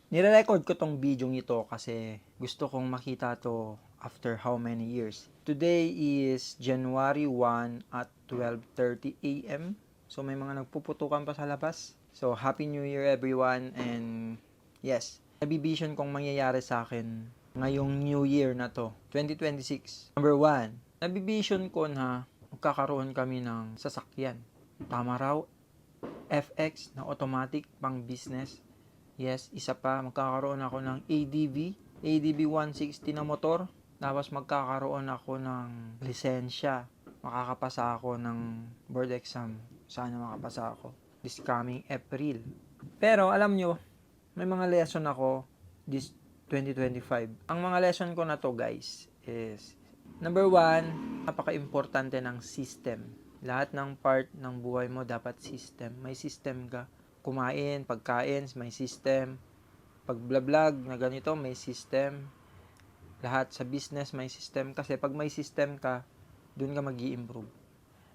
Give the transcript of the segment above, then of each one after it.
Nire-record ko tong video ito kasi gusto kong makita to after how many years. Today is January 1 at 12:30 a.m. So may mga nagpuputukan pa sa labas. So Happy New Year everyone, and yes, nabibision kong mangyayari sa akin ngayong New Year na to, 2026. Number 1, nabibision ko na magkakaroon kami ng sasakyan. Tama raw, FX na automatic pang business. Yes, isa pa, magkakaroon ako ng ADB 160 na motor. Tapos magkakaroon ako ng lisensya. Makakapasa ako ng board exam. Sana makapasa ako this coming April. Pero alam nyo, may mga lesson ako this 2025. Ang mga lesson ko na to guys is, number 1, napaka-importante ng system. Lahat ng part ng buhay mo dapat system. May system ka. Kumain, pagkain, may system. Pag-vlog na ganito, may system. Lahat sa business may system. Kasi pag may system ka, dun ka mag-i-improve.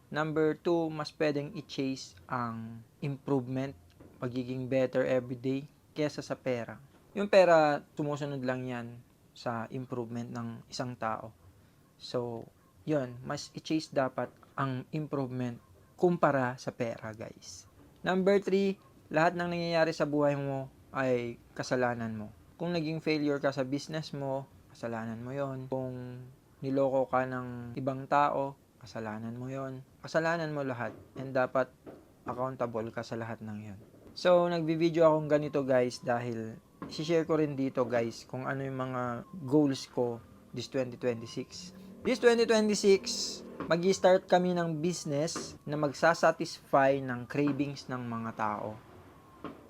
Number 2, mas pwedeng i-chase ang improvement, pagiging better everyday, kesa sa pera. Yung pera, sumusunod lang yan sa improvement ng isang tao. So, yun, mas i-chase dapat ang improvement kumpara sa pera, guys. Number 3, lahat ng nangyayari sa buhay mo ay kasalanan mo. Kung naging failure ka sa business mo, kasalanan mo yon. Kung niloko ka ng ibang tao, kasalanan mo yon. Kasalanan mo lahat, and dapat accountable ka sa lahat ng yon. So, nagbi-video akong ganito guys dahil i-share ko rin dito guys kung ano yung mga goals ko this 2026. This 2026, mag-start kami ng business na magsasatisfy ng cravings ng mga tao.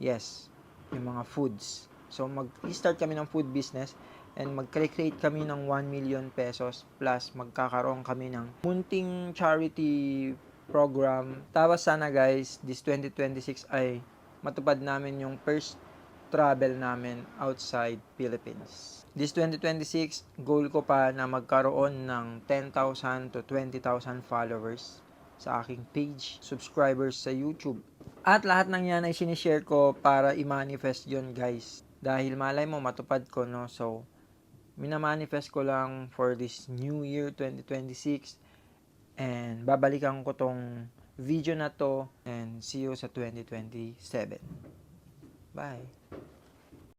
Yes, yung mga foods. So, mag-start kami ng food business and mag-create kami ng 1 million pesos plus magkakaroon kami ng munting charity program. Tapos sana guys, this 2026 ay matupad namin yung first travel namin outside Philippines. This 2026, goal ko pa na magkaroon ng 10,000 to 20,000 followers sa aking page, subscribers sa YouTube. At lahat ng yan ay sinishare ko para i-manifest yon guys. Dahil malay mo matupad ko, no? So, minamanifest ko lang for this new year 2026. And babalikan ko tong video na to, and see you sa 2027. Bye!